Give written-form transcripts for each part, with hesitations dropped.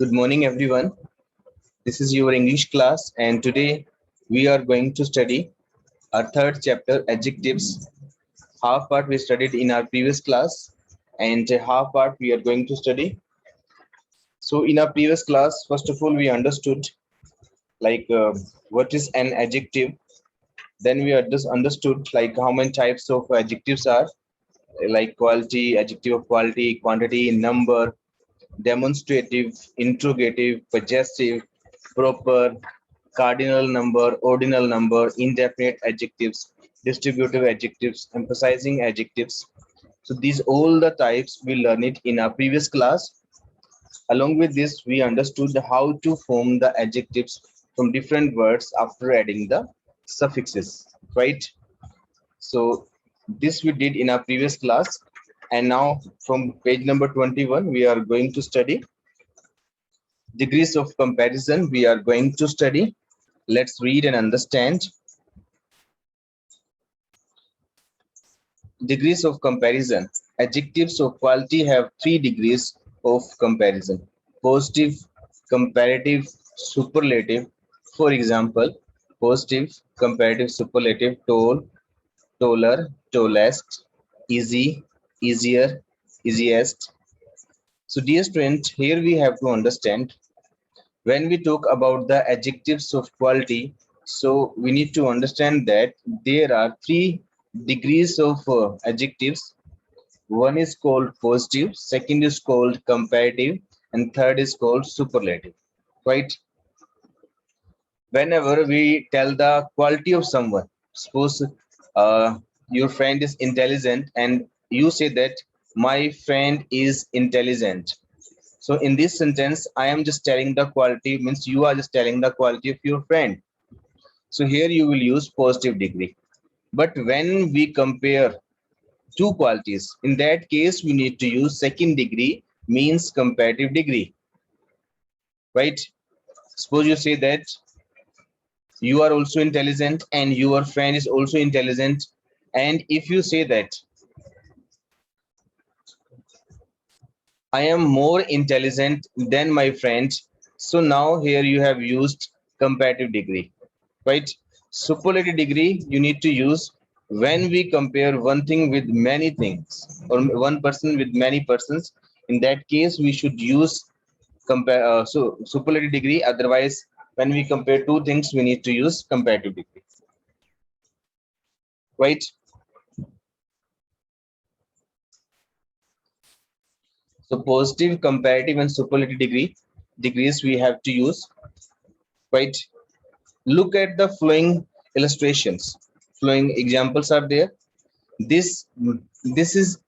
Good morning, everyone. This is your English class, and today we are going to study our third chapter, adjectives. Half part we studied in our previous class, and half part we are going to study. So, in our previous class, first of all, we understood like what is an adjective. Then we just understood like how many types of adjectives are, like quality, adjective of quality, quantity, number, demonstrative, interrogative, possessive, proper, cardinal number, ordinal number, indefinite adjectives, distributive adjectives, emphasizing adjectives. So these all the types we learned it in our previous class. Along with this, we understood how to form the adjectives from different words after adding the suffixes, right? So this we did in our previous class. And now from page number 21, we are going to study degrees of comparison. We are going to study. Let's read and understand. Degrees of comparison. Adjectives of quality have 3 degrees of comparison: positive, comparative, superlative. For example, positive, comparative, superlative: tall, taller, tallest, easy, easier, easiest. So dear student, here we have to understand when we talk about the adjectives of quality, so we need to understand that there are 3 degrees of adjectives. One is called positive, second is called comparative, and third is called superlative, right? Whenever we tell the quality of someone, suppose your friend is intelligent and you say that my friend is intelligent. So in this sentence, I am just telling the quality, means you are just telling the quality of your friend. So here you will use positive degree. But when we compare two qualities, in that case, we need to use second degree, means comparative degree, right? Suppose you say that you are also intelligent and your friend is also intelligent. And if you say that I am more intelligent than my friend, so now here you have used comparative degree, right? Superlative degree you need to use when we compare one thing with many things or one person with many persons. In that case, we should use compare superlative degree. Otherwise, when we compare two things, we need to use comparative degree, right? So positive, comparative, and superlative degrees we have to use, right? Look at the flowing illustrations. Flowing examples are there. This this is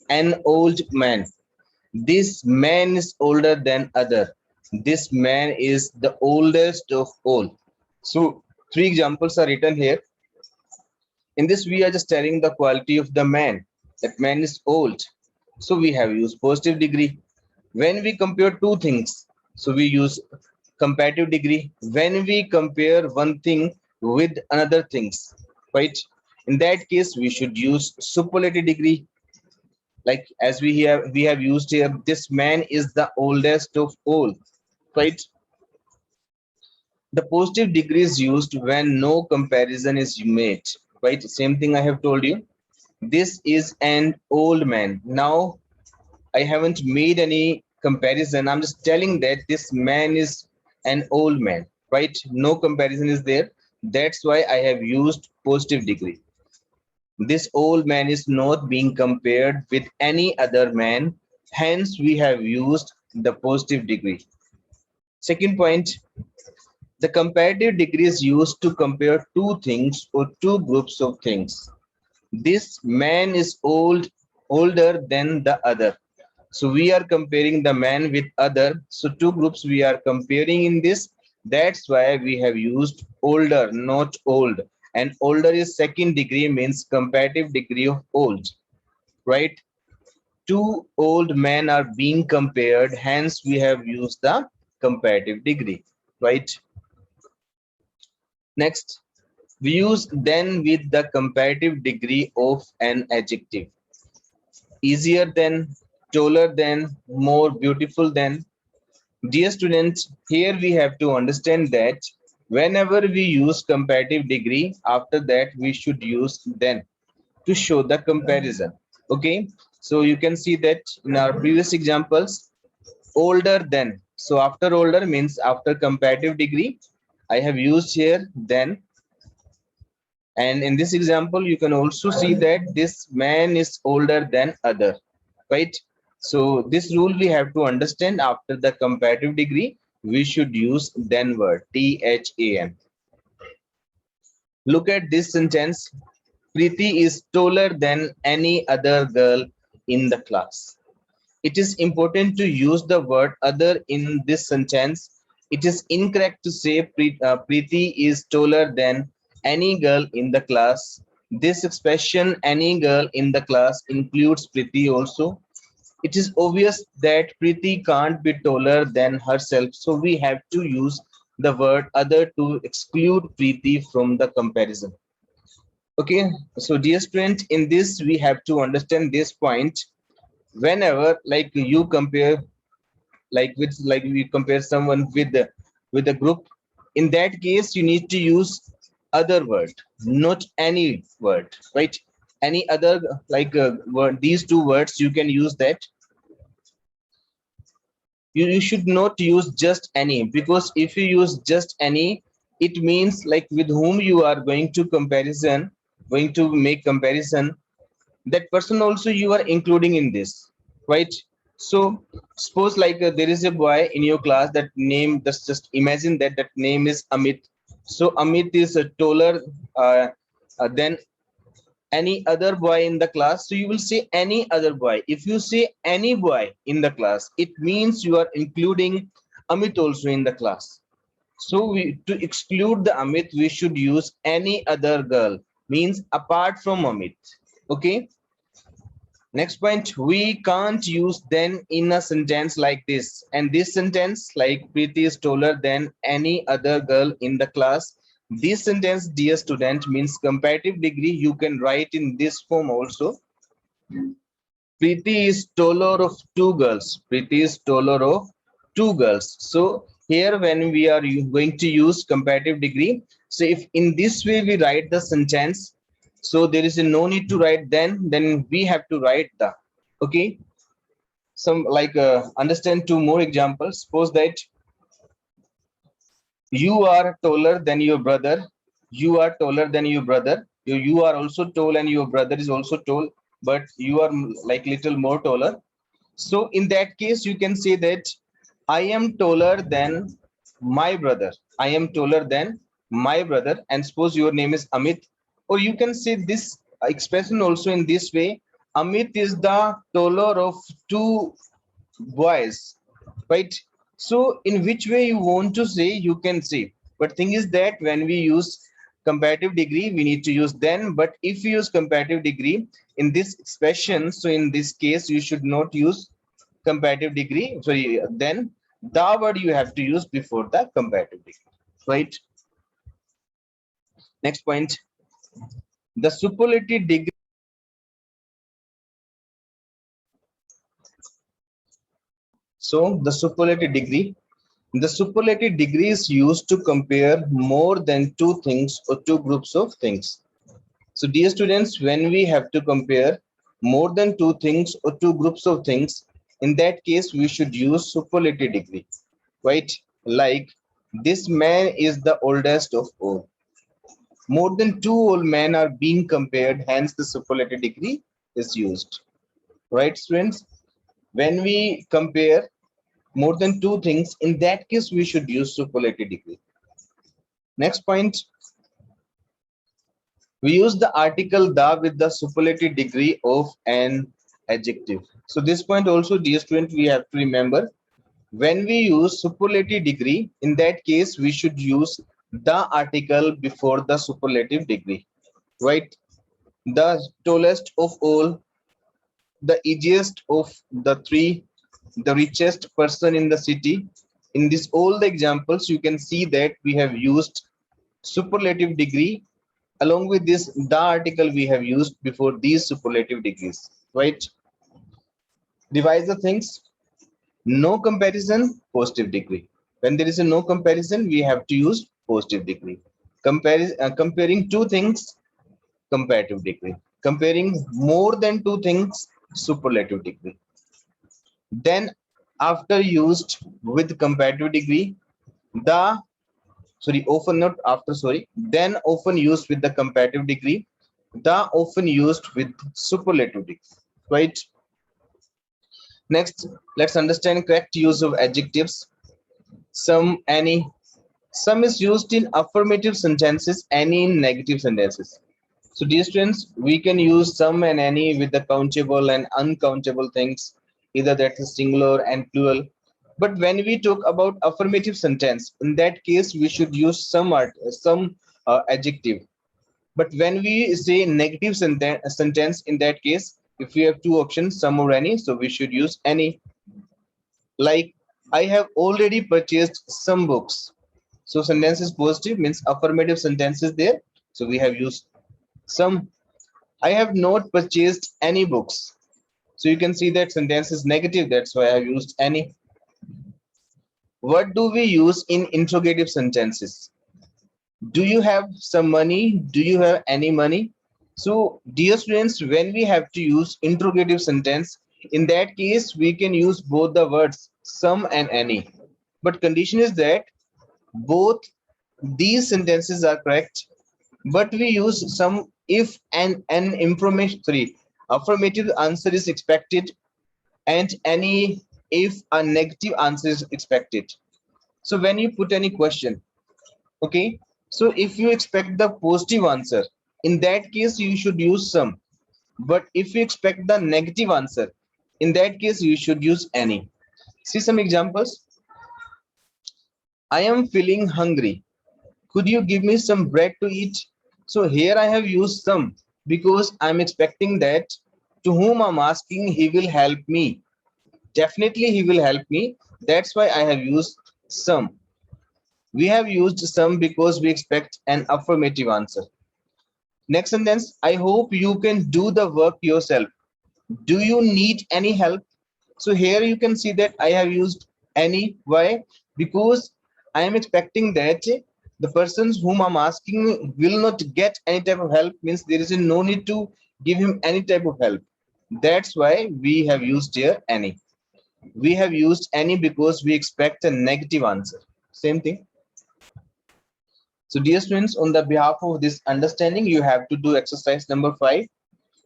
an old man. This man is older than other. This man is the oldest of all. So 3 examples are written here. In this, we are just telling the quality of the man. That man is old. So we have used positive degree. When we compare two things, so we use comparative degree. When we compare one thing with another things, right? In that case, we should use superlative degree. Like as we have used here, this man is the oldest of all, right? The positive degree is used when no comparison is made, right? Same thing I have told you. This is an old man. Now I haven't made any comparison. I'm just telling that this man is an old man, right? No comparison is there. That's why I have used positive degree. This old man is not being compared with any other man. Hence, we have used the positive degree. Second point, the comparative degree is used to compare two things or two groups of things. This man is older than the other. So we are comparing the man with other. So two groups we are comparing in this. That's why we have used older, not old. And older is second degree, means comparative degree of old, right? Two old men are being compared. Hence, we have used the comparative degree, right? Next, we use then with the comparative degree of an adjective. Easier than, taller than, more beautiful than. Dear students, here we have to understand that whenever we use comparative degree, after that we should use then to show the comparison. Okay, so you can see that in our previous examples, older than. So after older means after comparative degree, I have used here then. And in this example, you can also see that this man is older than other, right? So this rule we have to understand. After the comparative degree, we should use then word, THAN. Look at this sentence. Preeti is taller than any other girl in the class. It is important to use the word other in this sentence. It is incorrect to say Preeti is taller than any girl in the class. This expression, any girl in the class, includes Preeti also. It is obvious that Preeti can't be taller than herself, so we have to use the word other to exclude Preeti from the comparison. Okay, so dear student, in this we have to understand this point. Whenever like you compare, like we compare someone with a group, in that case you need to use other word, not any word, right? Any other word, these two words you can use that. You should not use just any, because if you use just any, it means like with whom you are going to make comparison, that person also you are including in this, right? So suppose there is a boy in your class, that name, just imagine that that name is Amit. So Amit is taller than any other boy in the class, so you will say any other boy. If you say any boy in the class, it means you are including Amit also in the class. So we, to exclude the Amit, we should use any other girl, means apart from Amit. Okay. Next point, we can't use then in a sentence like this. And this sentence, like Preeti is taller than any other girl in the class. This sentence, dear student, means comparative degree. You can write in this form also. Preeti is taller of two girls. Preeti is taller of two girls. So here when we are going to use comparative degree, so if in this way we write the sentence, so there is no need to write then we have to write the. Okay, some understand two more examples. Suppose that you are taller than your brother. You are taller than your brother. You are also tall and your brother is also tall, but you are like little more taller. So in that case, you can say that I am taller than my brother. I am taller than my brother. And suppose your name is Amit, or you can say this expression also in this way. Amit is the taller of two boys, right? So in which way you want to say, you can say. But thing is that when we use comparative degree, we need to use then. But if you use comparative degree in this expression, so in this case, you should not use comparative degree, sorry, then the word you have to use before the comparative degree, right? Next point, the superlative degree. So the superlative degree is used to compare more than two things or two groups of things. So dear students, when we have to compare more than two things or two groups of things, in that case we should use superlative degree, right? Like this man is the oldest of all. More than two old men are being compared, hence the superlative degree is used. Right, students? When we compare more than two things, in that case, we should use superlative degree. Next point, we use the article the with the superlative degree of an adjective. So this point also, dear student, we have to remember. When we use superlative degree, in that case, we should use the article before the superlative degree, right? The tallest of all, the easiest of the three, the richest person in the city. In this all the examples, you can see that we have used superlative degree. Along with this, the article we have used before these superlative degrees, right? Revise the things. No comparison, positive degree. When there is a no comparison, we have to use positive degree. Comparing two things, comparative degree. Comparing more than two things, superlative degree. Then after used with comparative degree, the often not after, then often used with the comparative degree, the often used with superlative degree, right? Next, let's understand correct use of adjectives. Some, any. Some is used in affirmative sentences, any in negative sentences. So dear students, we can use some and any with the countable and uncountable things, either that is singular and plural. But when we talk about affirmative sentence, in that case, we should use some adjective. But when we say negative sentence, in that case, if we have two options, some or any, so we should use any. Like, I have already purchased some books. So sentence is positive, means affirmative sentence is there. So we have used some. I have not purchased any books. So you can see that sentence is negative. That's why I have used any. What do we use in interrogative sentences? Do you have some money? Do you have any money? So dear students, when we have to use interrogative sentence, in that case, we can use both the words some and any. But condition is that both these sentences are correct, but we use some if an information, affirmative answer is expected, and any if a negative answer is expected. So when you put any question, okay, so if you expect the positive answer, in that case you should use some. But if you expect the negative answer, in that case you should use any. See some examples. I am feeling hungry. Could you give me some bread to eat? So here I have used some because I'm expecting that to whom I'm asking, he will help me. Definitely he will help me. That's why I have used some. We have used some because we expect an affirmative answer. Next sentence, I hope you can do the work yourself. Do you need any help? So here you can see that I have used any. Why? Because I am expecting that the persons whom I'm asking will not get any type of help, means there is no need to give him any type of help. That's why we have used here any. We have used any because we expect a negative answer. Same thing. So dear students, on the behalf of this understanding, you have to do exercise number 5.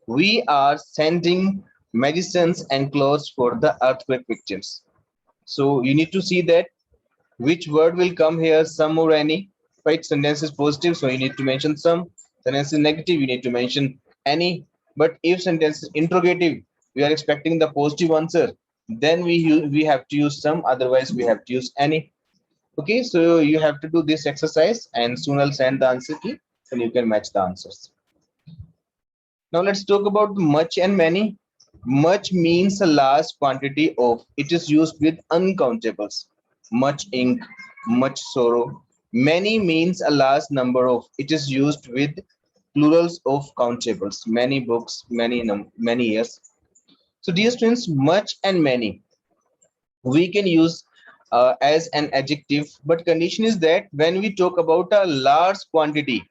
We are sending medicines and clothes for the earthquake victims. So you need to see that which word will come here, some or any. Right? Sentence is positive, so you need to mention some. Sentence is negative, you need to mention any. But if sentence is interrogative, we are expecting the positive answer, then we have to use some, otherwise we have to use any. Okay, so you have to do this exercise, and soon I'll send the answer key and you can match the answers. Now let's talk about much and many. Much means a large quantity of. It is used with uncountables. Much ink, much sorrow. Many means a large number of. It is used with plurals of countables. Many books, many years. So dear students, much and many we can use as an adjective, but condition is that when we talk about a large quantity,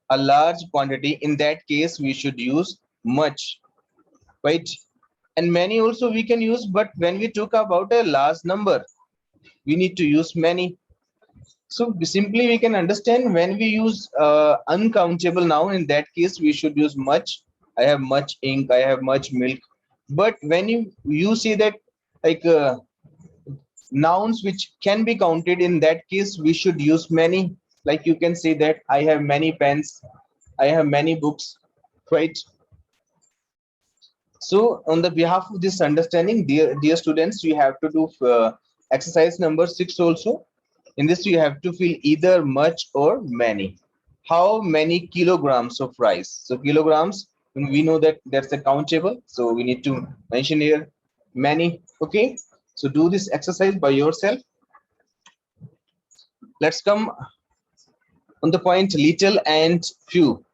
in that case we should use much, right? And many also we can use, but when we talk about a large number, we need to use many. So simply we can understand, when we use uncountable noun, in that case we should use much. I have much ink, I have much milk. But when you see that, like nouns which can be counted, in that case we should use many. Like you can say that I have many pens, I have many books, right? So on the behalf of this understanding, dear students, you have to do exercise number 6 also. In this you have to fill either much or many. How many kilograms of rice? So kilograms, we know that that's a countable, so we need to mention here many. Okay, so do this exercise by yourself. Let's come on the point little and few.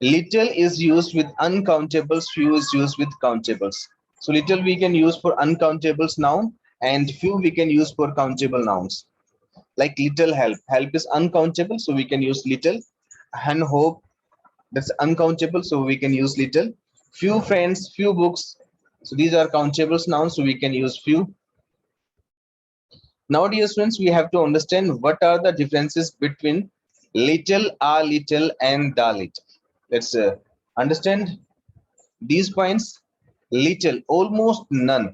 Little is used with uncountables, few is used with countables. So little we can use for uncountables noun, and few we can use for countable nouns. Like little help. Help is uncountable, so we can use little. And hope, that's uncountable, so we can use little. Few friends, few books. So these are countable nouns, so we can use few. Now, dear students, we have to understand what are the differences between little, a little, and the little. Let's understand these points. Little, almost none.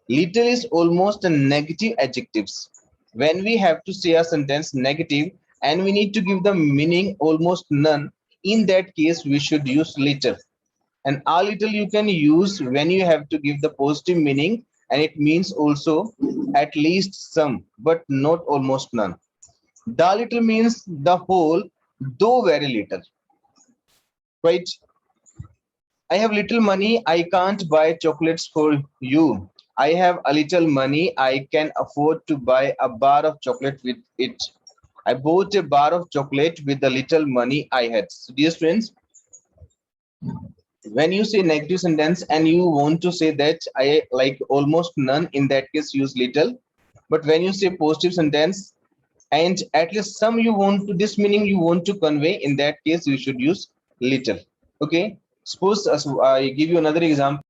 Little is almost a negative adjectives. When we have to say a sentence negative and we need to give the meaning almost none, in that case we should use little. And a little you can use when you have to give the positive meaning, and it means also at least some, but not almost none. The little means the whole, though very little. Right? I have little money, I can't buy chocolates for you. I have a little money, I can afford to buy a bar of chocolate with it. I bought a bar of chocolate with the little money I had. So, dear friends, when you say negative sentence and you want to say that I like almost none, in that case use little. But when you say positive sentence and at least some you want to, this meaning you want to convey, in that case you should use little. Okay, suppose I give you another example.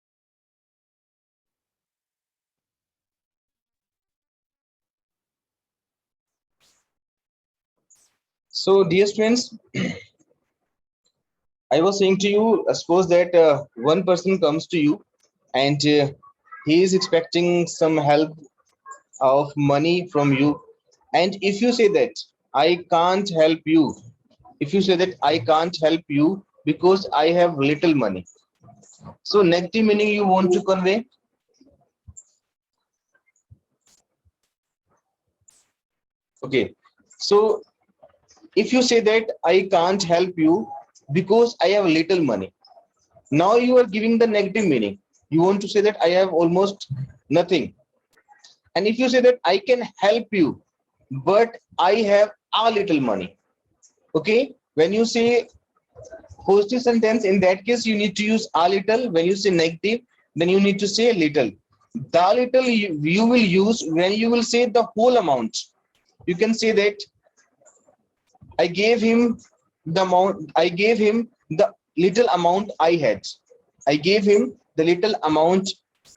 So dear students, I was saying to you, suppose that one person comes to you and he is expecting some help of money from you. And if you say that I can't help you, if you say that I can't help you because I have little money. So negative meaning you want to convey. Okay. So if you say that I can't help you because I have little money, now you are giving the negative meaning. You want to say that I have almost nothing. And if you say that I can help you, but I have a little money. Okay. When you say positive sentence, in that case, you need to use a little. When you say negative, then you need to say little. The little you will use when you will say the whole amount. You can say that I gave him the amount, I gave him the little amount I had. I gave him the little amount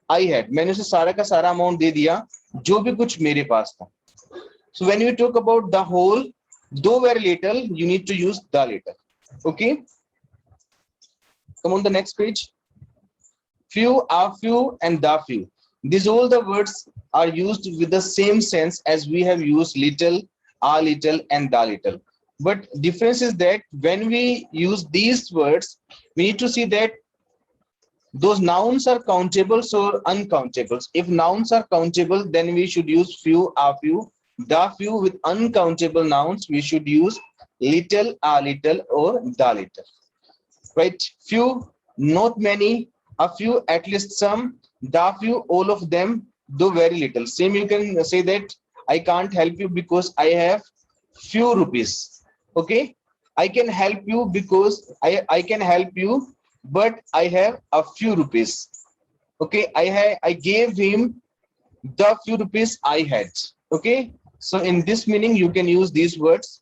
I had. मैंने उसे सारा का सारा amount दे दिया जो भी कुछ मेरे पास था. So when you talk about the whole, though very little, you need to use the little. Okay. Come on the next page. Few, a few, and the few. These all the words are used with the same sense as we have used little, a little, and the little. But difference is that when we use these words, we need to see that those nouns are countables or uncountables. If nouns are countable, then we should use few, a few. The few. With uncountable nouns, we should use little, a little, or the little. Right? Few, not many, a few, at least some, the few, all of them, though very little. Same you can say that I can't help you because I have few rupees. Okay, I can help you because I can help you, but I have a few rupees. Okay, I gave him the few rupees I had. Okay, so in this meaning you can use these words.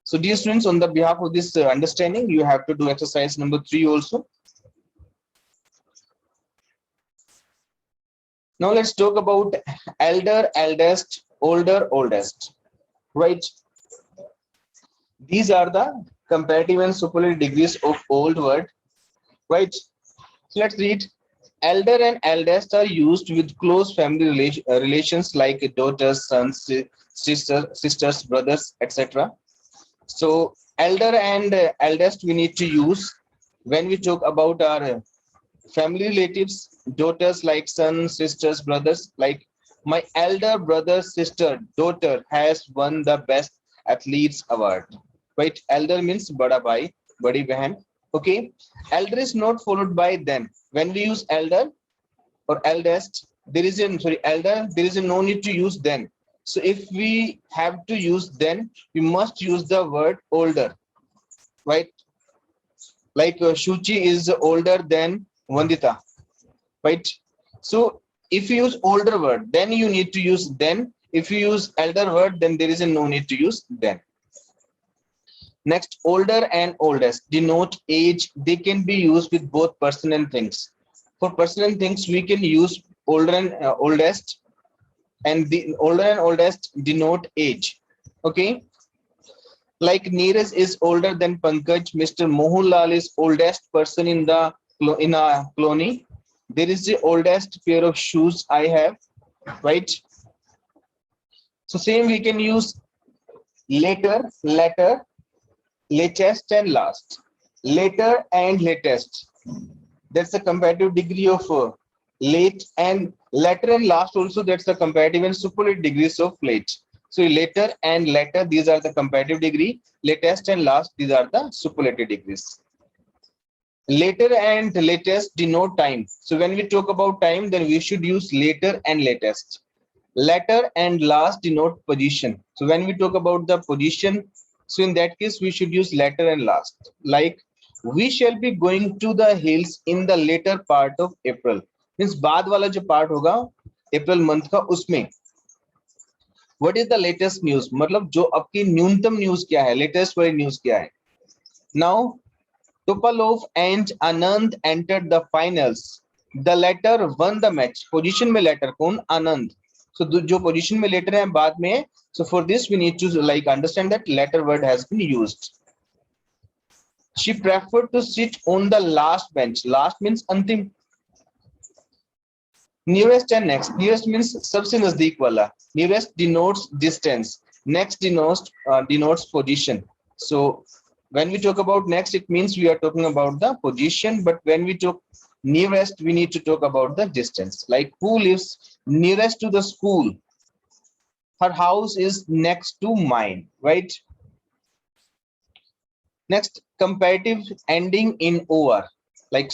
So dear students, on the behalf of this understanding, you have to do exercise number 3 also. Now let's talk about elder, eldest, older, oldest. Right? These are the comparative and superlative degrees of old word. Right? So let's read. Elder and eldest are used with close family relations like daughters, sons, sisters, brothers, etc. So elder and eldest we need to use when we talk about our family relatives, daughters like sons, sisters, brothers. Like my elder brother, sister, daughter has won the best athletes award. Right? Elder means bada bhai, badi behan. Okay. Elder is not followed by then. When we use elder or eldest, there is a elder. There is a no need to use then. So if we have to use then, we must use the word older, right? Like Shuchi is older than Vandita, right? So If you use older word, then you need to use then. If you use elder word, then there is a no need to use then. Next, older and oldest denote age. They can be used with both person and things. For person and things, we can use older and oldest, and the older and oldest denote age. Okay, like Neeraj is older than Pankaj. Mr. Mohanlal is oldest person in the in a colony. There is the oldest pair of shoes I have, right? So same we can use later, latter, latest and last. Later and latest. That's the comparative degree of late, and latter and last also, that's the comparative and superlative degrees of late. So later and latter, these are the comparative degree. Latest and last, these are the superlative degrees. Later and latest denote time. So when we talk about time, then we should use later and latest. Latter and last denote position. So when we talk about the position, so in that case we should use latter and last. Like we shall be going to the hills in the later part of April. Means बाद वाला जो part होगा April month का, उसमें what is the latest news, मतलब जो आपकी न्यूनतम न्यूज क्या है, latest वाली न्यूज क्या है. Now Topalov and Anand entered the finals. The latter won the match. Position में latter कौन, Anand. So जो position में latter है बाद में है. So for this we need to like understand that latter word has been used. She preferred to sit on the last bench. Last means अंतिम. Nearest and next. Nearest means सबसे नजदीक वाला. Nearest denotes distance. Next denotes position. So when we talk about next, it means we are talking about the position, but when we talk nearest, we need to talk about the distance. Like who lives nearest to the school? Her house is next to mine, right? Next, comparative ending in or, like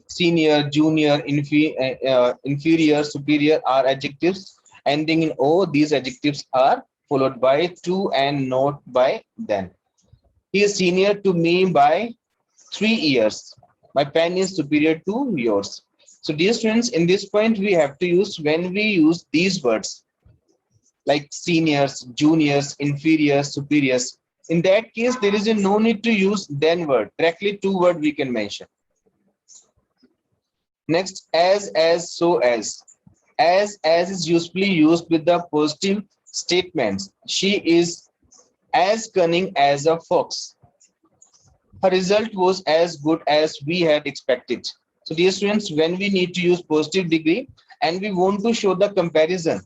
senior, junior, inferior, superior are adjectives ending in o. These adjectives are followed by to and not by then. He is senior to me by 3 years. My pen is superior to yours. So dear students, in this point we have to use, when we use these words like seniors, juniors, inferiors, superiors, in that case there is a no need to use then word. Directly two word we can mention. Next, as, so as. As is usually used with the positive statements. She is as cunning as a fox. Her result was as good as we had expected. So dear students, when we need to use positive degree and we want to show the comparison,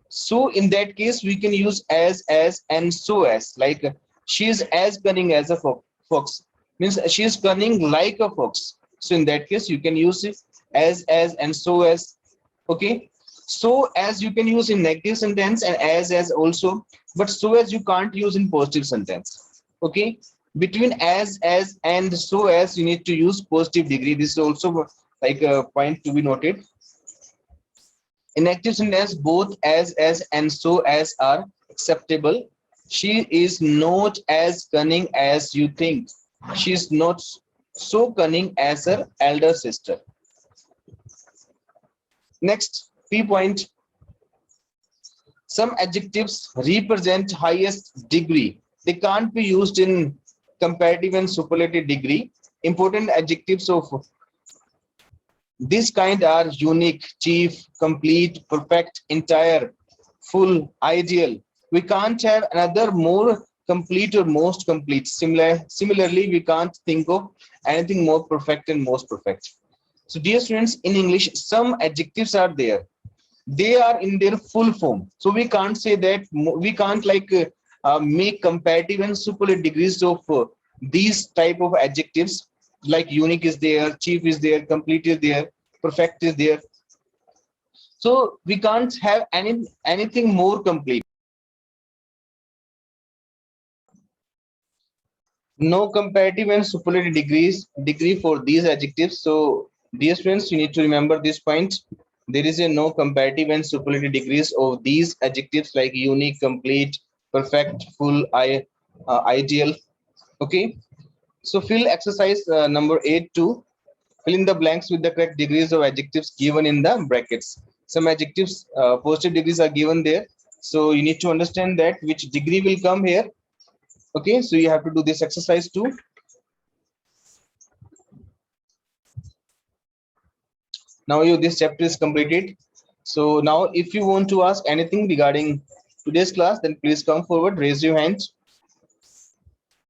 so in that case we can use as, and so as. Like she is as cunning as a fox, means she is cunning like a fox. So in that case you can use it as, and so as. Okay, so as you can use in negative sentence, and as also, but so as you can't use in positive sentence. Okay, between as, and so as you need to use positive degree. This is also like a point to be noted. In active sentence, both as, and so as are acceptable. She is not as cunning as you think. She is not so cunning as her elder sister. Next, P point. Some adjectives represent highest degree. They can't be used in comparative and superlative degree. Important adjectives of this kind are unique, chief, complete, perfect, entire, full, ideal. We can't have another more complete or most complete. Similarly, we can't think of anything more perfect and most perfect. So dear students, in English, some adjectives are there. They are in their full form. So we can't say that, we can't like make comparative and superlative degrees of these type of adjectives. Like unique is there, chief is there, complete is there, perfect is there. So we can't have anything more complete. No comparative and superlative degree for these adjectives. So dear students, you need to remember this point. There is a no comparative and superlative degrees of these adjectives like unique, complete, perfect, full, ideal. Okay, so fill exercise number 8 to fill in the blanks with the correct degrees of adjectives given in the brackets. some adjectives, positive degrees are given there. So you need to understand that which degree will come here. Okay, so you have to do this exercise too. Now this chapter is completed. So now if you want to ask anything regarding today's class, then please come forward, raise your hand.